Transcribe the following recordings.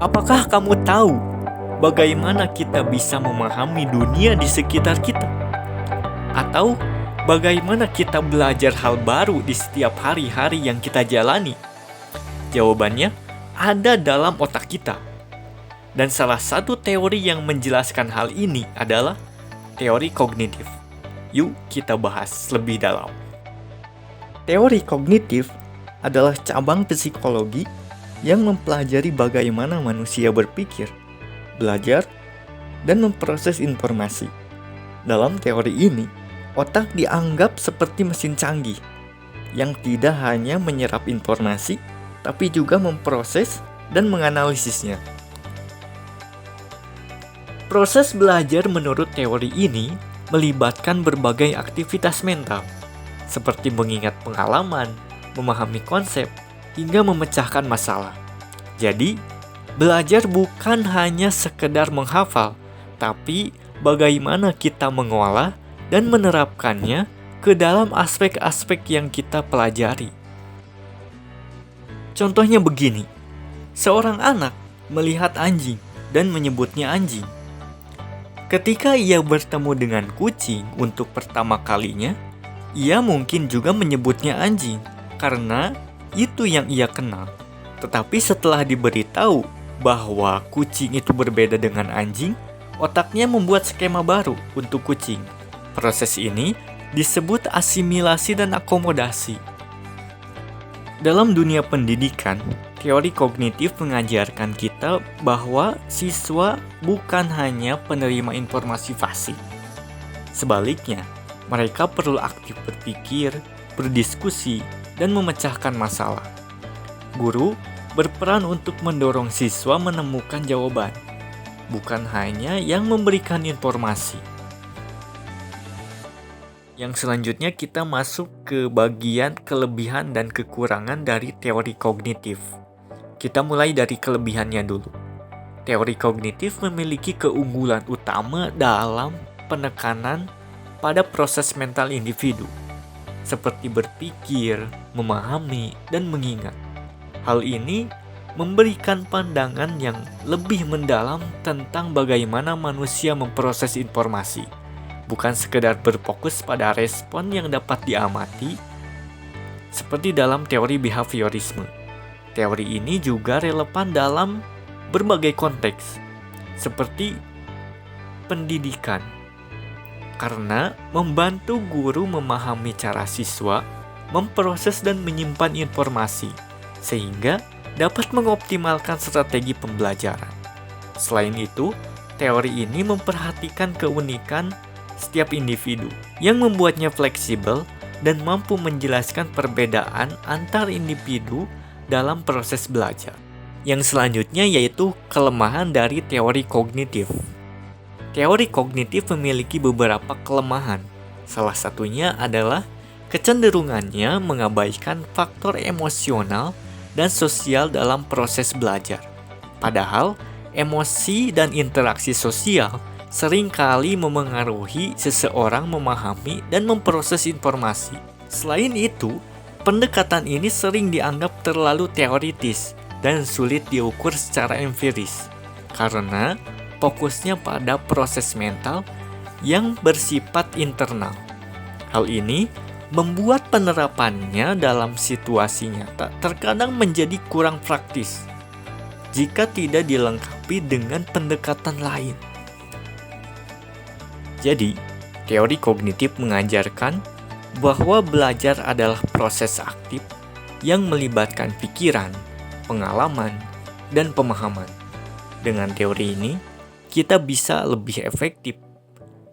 Apakah kamu tahu bagaimana kita bisa memahami dunia di sekitar kita? Atau bagaimana kita belajar hal baru di setiap hari-hari yang kita jalani? Jawabannya ada dalam otak kita. Dan salah satu teori yang menjelaskan hal ini adalah teori kognitif. Yuk kita bahas lebih dalam. Teori kognitif adalah cabang psikologi yang mempelajari bagaimana manusia berpikir, belajar, dan memproses informasi. Dalam teori ini, otak dianggap seperti mesin canggih yang tidak hanya menyerap informasi, tapi juga memproses dan menganalisisnya. Proses belajar menurut teori ini melibatkan berbagai aktivitas mental, seperti mengingat pengalaman, memahami konsep, hingga memecahkan masalah. Jadi, belajar bukan hanya sekedar menghafal, tapi bagaimana kita mengolah dan menerapkannya ke dalam aspek-aspek yang kita pelajari. Contohnya begini, seorang anak melihat anjing dan menyebutnya anjing. Ketika ia bertemu dengan kucing untuk pertama kalinya, ia mungkin juga menyebutnya anjing karena itu yang ia kenal. Tetapi setelah diberitahu bahwa kucing itu berbeda dengan anjing, otaknya membuat skema baru untuk kucing. Proses ini disebut asimilasi dan akomodasi. Dalam dunia pendidikan, teori kognitif mengajarkan kita bahwa siswa bukan hanya penerima informasi fasih. Sebaliknya, mereka perlu aktif berpikir, berdiskusi, dan memecahkan masalah. Guru berperan untuk mendorong siswa menemukan jawaban, bukan hanya yang memberikan informasi. Yang selanjutnya kita masuk ke bagian kelebihan dan kekurangan dari teori kognitif. Kita mulai dari kelebihannya dulu. Teori kognitif memiliki keunggulan utama dalam penekanan pada proses mental individu, seperti berpikir, memahami, dan mengingat. Hal ini memberikan pandangan yang lebih mendalam tentang bagaimana manusia memproses informasi, bukan sekedar berfokus pada respon yang dapat diamati, seperti dalam teori behaviorisme. Teori ini juga relevan dalam berbagai konteks, seperti pendidikan, karena membantu guru memahami cara siswa memproses dan menyimpan informasi, sehingga dapat mengoptimalkan strategi pembelajaran. Selain itu, teori ini memperhatikan keunikan setiap individu yang membuatnya fleksibel dan mampu menjelaskan perbedaan antar individu dalam proses belajar. Yang selanjutnya yaitu kelemahan dari teori kognitif. Teori kognitif memiliki beberapa kelemahan. Salah satunya adalah kecenderungannya mengabaikan faktor emosional dan sosial dalam proses belajar. Padahal, emosi dan interaksi sosial seringkali memengaruhi seseorang memahami dan memproses informasi. Selain itu, pendekatan ini sering dianggap terlalu teoritis dan sulit diukur secara empiris, karena fokusnya pada proses mental yang bersifat internal. Hal ini membuat penerapannya dalam situasi nyata terkadang menjadi kurang praktis jika tidak dilengkapi dengan pendekatan lain. Jadi, teori kognitif mengajarkan bahwa belajar adalah proses aktif yang melibatkan pikiran, pengalaman, dan pemahaman. Dengan teori ini, kita bisa lebih efektif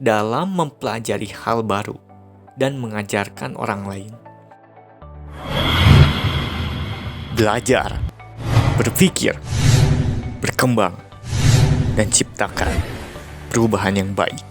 dalam mempelajari hal baru dan mengajarkan orang lain. Belajar, berpikir, berkembang, dan ciptakan perubahan yang baik.